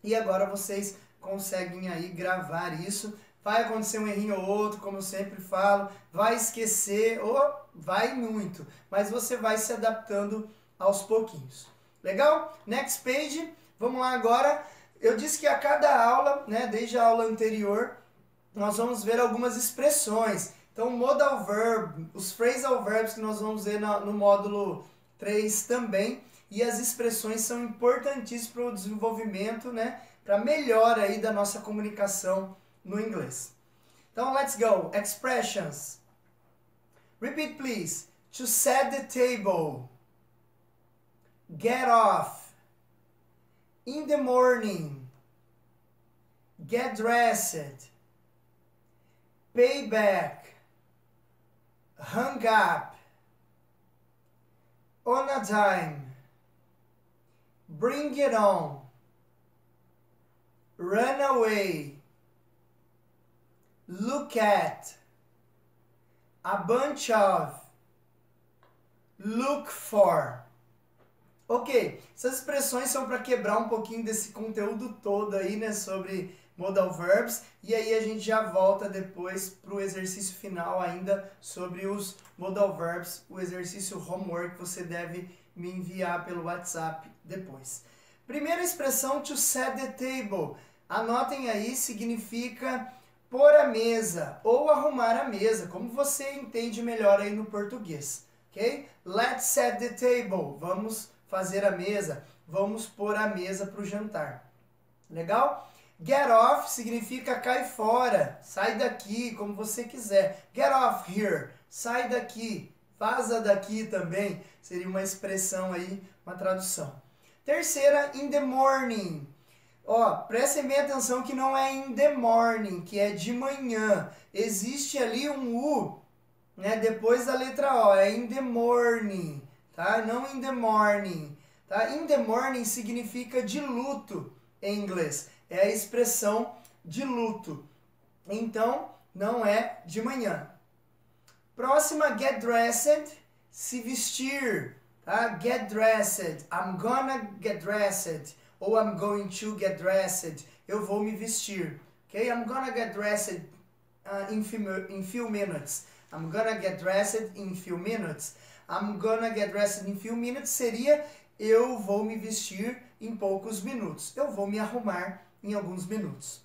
e agora vocês conseguem aí gravar isso. Vai acontecer um errinho ou outro, como eu sempre falo, vai esquecer ou vai muito, mas você vai se adaptando aos pouquinhos. Legal? Next page, vamos lá agora. Eu disse que a cada aula, né, desde a aula anterior, nós vamos ver algumas expressões. Então, modal verb, os phrasal verbs que nós vamos ver no módulo 3 também, e as expressões são importantíssimas para o desenvolvimento, né, para melhora aí da nossa comunicação no inglês. Então, let's go. Expressions. Repeat, please. To set the table. Get off. In the morning. Get dressed. Pay back. Hang up. On a dime. Bring it on. Run away. Look at. A bunch of. Look for. Ok, essas expressões são para quebrar um pouquinho desse conteúdo todo aí, né, sobre modal verbs, e aí a gente já volta depois para o exercício final ainda sobre os modal verbs, o exercício homework que você deve me enviar pelo WhatsApp depois. Primeira expressão, to set the table. Anotem aí, significa pôr a mesa ou arrumar a mesa, como você entende melhor aí no português, ok? Let's set the table. Vamos fazer a mesa, vamos pôr a mesa para o jantar. Legal? Get off significa cai fora, sai daqui, como você quiser. Get off here, sai daqui, vaza daqui também, seria uma expressão aí, uma tradução. Terceira, in the morning. Ó, prestem bem atenção que não é in the morning, que é de manhã. Existe ali um U, né, depois da letra O, é in the morning, tá? Não in the morning, tá? In the morning significa de luto em inglês. É a expressão de luto. Então, não é de manhã. Próxima, get dressed, se vestir, tá? Get dressed, I'm gonna get dressed, ou I'm going to get dressed, eu vou me vestir, ok? I'm gonna get dressed in few minutes. I'm gonna get dressed in few minutes. I'm gonna get dressed in few minutes seria eu vou me vestir em poucos minutos. Eu vou me arrumar em alguns minutos.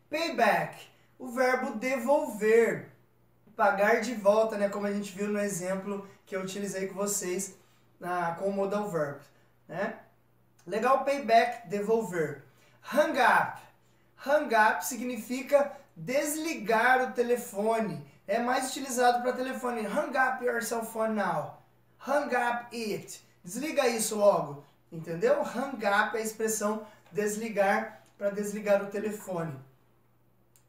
Payback, o verbo devolver, pagar de volta, né? Como a gente viu no exemplo que eu utilizei com vocês com o modal verb, né? Legal, payback, devolver. Hang up. Hang up significa desligar o telefone. É mais utilizado para telefone. Hang up your cell phone now. Hang up it. Desliga isso logo. Entendeu? Hang up é a expressão desligar, para desligar o telefone.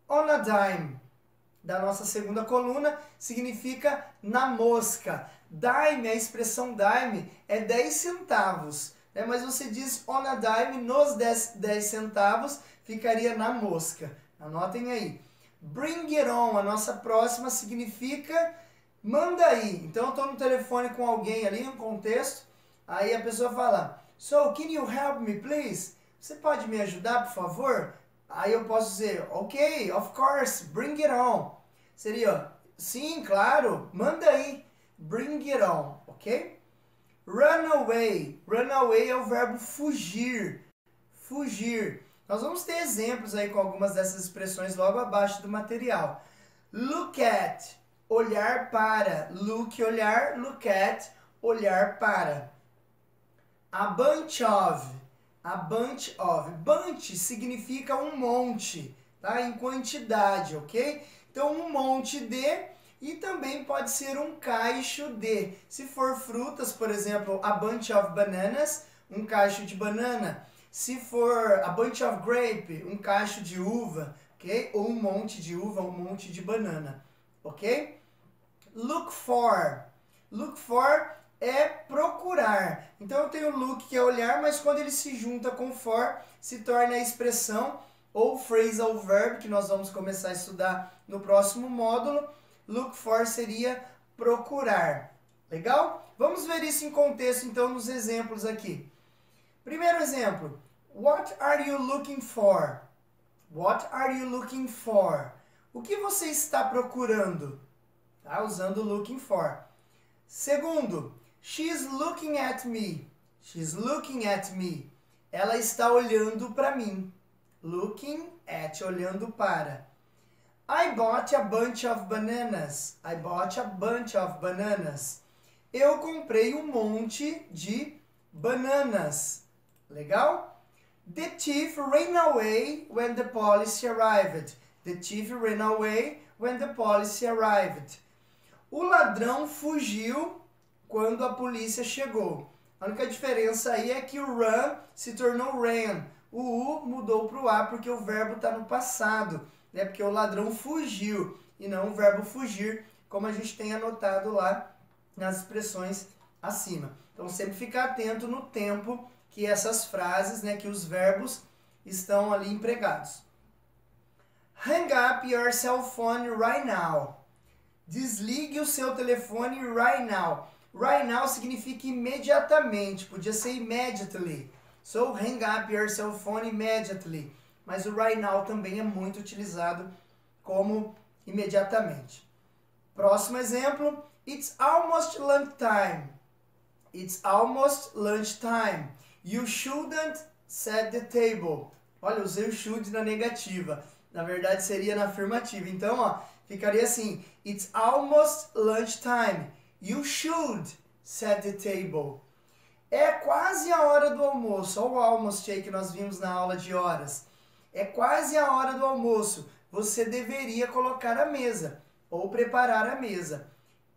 On a dime, da nossa segunda coluna, significa na mosca. Dime, a expressão dime, é 10 centavos. Né? Mas você diz on a dime, nos 10 centavos, ficaria na mosca. Anotem aí. Bring it on, a nossa próxima, significa manda aí. Então eu estou no telefone com alguém ali, em um contexto, aí a pessoa fala, so, can you help me, please? Você pode me ajudar, por favor? Aí eu posso dizer, ok, of course, bring it on. Seria, sim, claro, manda aí, bring it on, ok? Run away. Run away é o verbo fugir. Fugir. Nós vamos ter exemplos aí com algumas dessas expressões logo abaixo do material. Look at, olhar para. Look, olhar. Look at, olhar para. A bunch of. A bunch of. Bunch significa um monte, tá? Em quantidade, ok? Então, um monte de, e também pode ser um cacho de. Se for frutas, por exemplo, a bunch of bananas, um cacho de banana. Se for a bunch of grape, um cacho de uva, ok? Ou um monte de uva, um monte de banana, ok? Look for. Look for é procurar. Então eu tenho look, que é olhar, mas quando ele se junta com for, se torna a expressão ou phrasal verb, que nós vamos começar a estudar no próximo módulo. Look for seria procurar. Legal? Vamos ver isso em contexto, então, nos exemplos aqui. Primeiro exemplo. What are you looking for? What are you looking for? O que você está procurando? Tá? Usando looking for. Segundo. She's looking at me. She's looking at me. Ela está olhando para mim. Looking at, olhando para. I bought a bunch of bananas. I bought a bunch of bananas. Eu comprei um monte de bananas. Legal? The thief ran away when the police arrived. The thief ran away when the police arrived. O ladrão fugiu quando a polícia chegou. A única diferença aí é que o run se tornou ran. O U mudou para o A porque o verbo está no passado, né? Porque o ladrão fugiu e não o verbo fugir, como a gente tem anotado lá nas expressões acima. Então sempre ficar atento no tempo que essas frases, né, que os verbos estão ali empregados. Hang up your cell phone right now. Desligue o seu telefone right now. Right now significa imediatamente, podia ser immediately. So, hang up your cell phone immediately. Mas o right now também é muito utilizado como imediatamente. Próximo exemplo. It's almost lunchtime. It's almost lunchtime. You shouldn't set the table. Olha, usei o should na negativa. Na verdade, seria na afirmativa. Então, ó, ficaria assim. It's almost lunchtime. You should set the table. É quase a hora do almoço. Olha o almost aí que nós vimos na aula de horas. É quase a hora do almoço. Você deveria colocar a mesa ou preparar a mesa.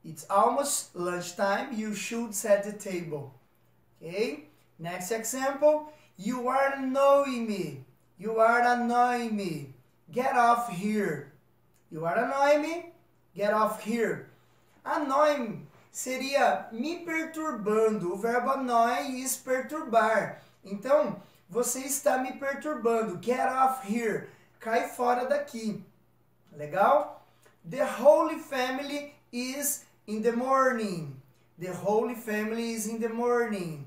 It's almost lunchtime. You should set the table. Okay? Next example. You are annoying me. You are annoying me. Get off here. You are annoying me. Get off here. Annoying seria me perturbando. O verbo annoy is perturbar. Então, você está me perturbando. Get off here. Cai fora daqui. Legal? The Holy Family is in the morning. The Holy Family is in the morning.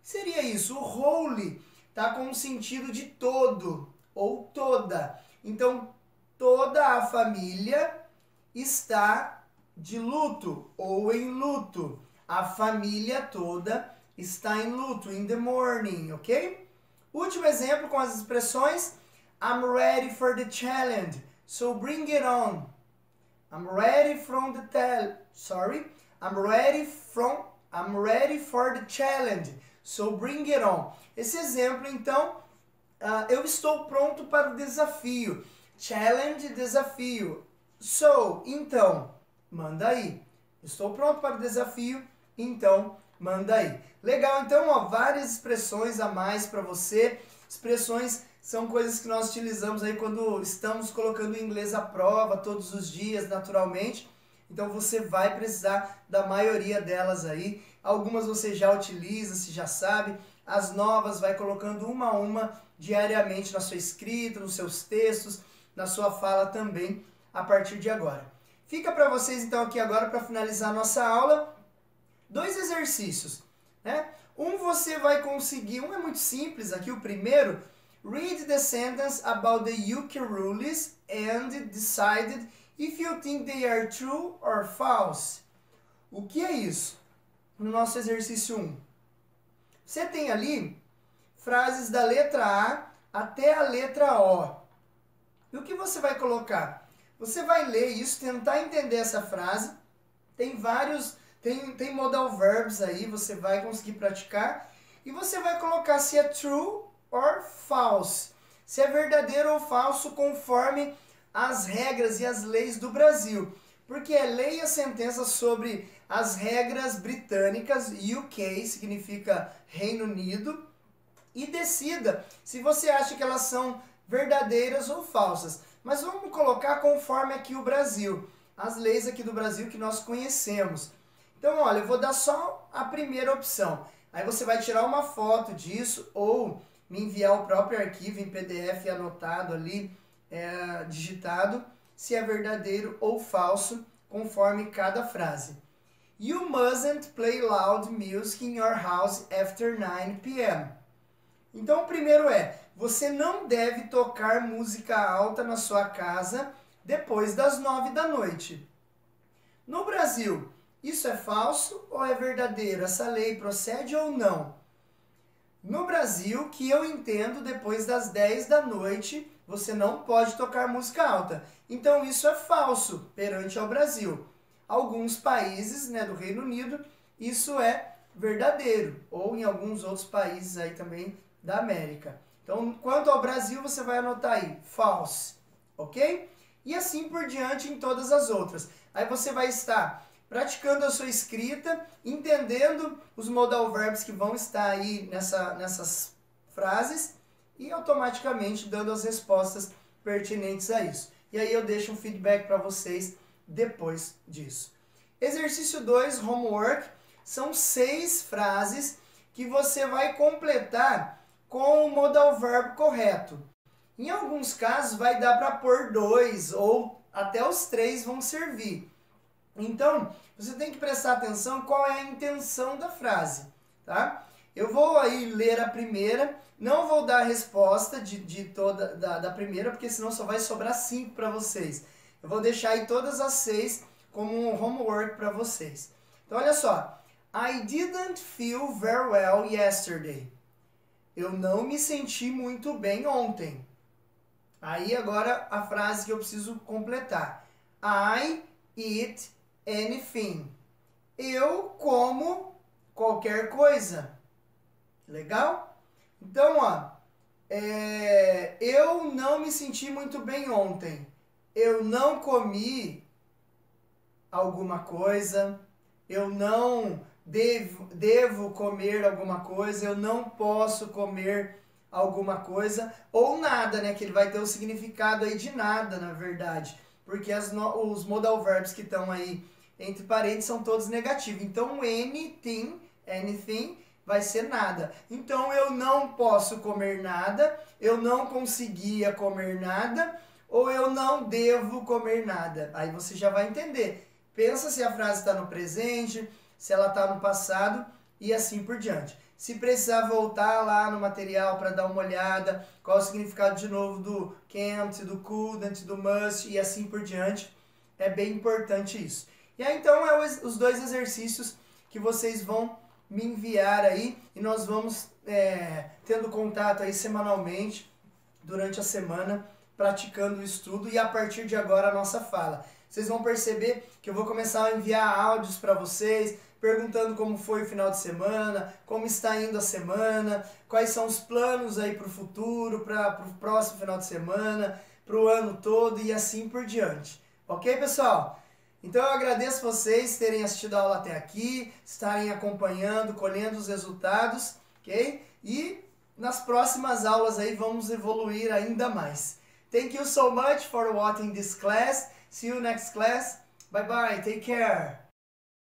Seria isso. O holy está com o sentido de todo ou toda. Então, toda a família está de luto ou em luto. A família toda está em luto. In the morning, ok? Último exemplo com as expressões. I'm ready for the challenge, so bring it on. I'm ready from the I'm ready for the challenge, so bring it on. Esse exemplo, então, eu estou pronto para o desafio. Challenge, desafio. So, então, manda aí. Estou pronto para o desafio, então manda aí. Legal, então, ó, várias expressões a mais para você. Expressões são coisas que nós utilizamos aí quando estamos colocando o inglês à prova todos os dias, naturalmente. Então você vai precisar da maioria delas aí. Algumas você já utiliza, se já sabe. As novas vai colocando uma a uma diariamente na sua escrita, nos seus textos, na sua fala também a partir de agora. Fica para vocês então aqui agora para finalizar a nossa aula 2 exercícios, né? Um você vai conseguir, um é muito simples aqui, o primeiro, read the sentence about the UK rules and decide if you think they are true or false. O que é isso? No nosso exercício 1. Você tem ali frases da letra A até a letra O. E o que você vai colocar? Você vai ler isso, tentar entender essa frase. Tem vários, tem modal verbs aí, você vai conseguir praticar. E você vai colocar se é true or false. Se é verdadeiro ou falso conforme as regras e as leis do Brasil. Porque é lei a sentença sobre as regras britânicas, UK significa Reino Unido, e decida se você acha que elas são verdadeiras ou falsas. Mas vamos colocar conforme aqui o Brasil, as leis aqui do Brasil que nós conhecemos. Então, olha, eu vou dar só a primeira opção. Aí você vai tirar uma foto disso ou me enviar o próprio arquivo em PDF anotado ali, digitado, se é verdadeiro ou falso, conforme cada frase. You mustn't play loud music in your house after 9 p.m. Então, o primeiro é, você não deve tocar música alta na sua casa depois das 9 da noite. No Brasil, isso é falso ou é verdadeiro? Essa lei procede ou não? No Brasil, que eu entendo, depois das 10 da noite, você não pode tocar música alta. Então, isso é falso perante ao Brasil. Alguns países, né, do Reino Unido, isso é verdadeiro. Ou em alguns outros países aí também da América. Então, quanto ao Brasil, você vai anotar aí, false, ok? E assim por diante em todas as outras. Aí você vai estar praticando a sua escrita, entendendo os modal verbs que vão estar aí nessas frases e automaticamente dando as respostas pertinentes a isso. E aí eu deixo um feedback para vocês depois disso. Exercício 2, homework, são 6 frases que você vai completar com o modal verb correto. Em alguns casos vai dar para pôr 2 ou até os 3 vão servir. Então, você tem que prestar atenção qual é a intenção da frase, tá? Eu vou aí ler a primeira, não vou dar a resposta da primeira, porque senão só vai sobrar 5 para vocês. Eu vou deixar aí todas as 6 como um homework para vocês. Então, olha só. I didn't feel very well yesterday. Eu não me senti muito bem ontem. Aí agora a frase que eu preciso completar. I eat anything. Eu como qualquer coisa. Legal? Então, ó, eu não me senti muito bem ontem. Eu não comi alguma coisa. Eu não devo comer alguma coisa. Eu não posso comer alguma coisa. Ou nada, né? Que ele vai ter o significado aí de nada, na verdade. Porque os modal verbs que estão aí entre parênteses são todos negativos. Então, anything vai ser nada. Então, eu não posso comer nada. Eu não conseguia comer nada. Ou eu não devo comer nada. Aí você já vai entender. Pensa se a frase está no presente, se ela está no passado e assim por diante. Se precisar voltar lá no material para dar uma olhada, qual o significado de novo do can't, do couldn't, do must e assim por diante, é bem importante isso. E aí então os 2 exercícios que vocês vão me enviar aí e nós vamos tendo contato aí semanalmente durante a semana, praticando o estudo e a partir de agora a nossa fala. Vocês vão perceber que eu vou começar a enviar áudios para vocês, perguntando como foi o final de semana, como está indo a semana, quais são os planos aí para o futuro, para o próximo final de semana, para o ano todo e assim por diante. Ok, pessoal? Então eu agradeço vocês terem assistido a aula até aqui, estarem acompanhando, colhendo os resultados, ok? E nas próximas aulas aí vamos evoluir ainda mais. Thank you so much for watching this class. See you next class. Bye bye. Take care.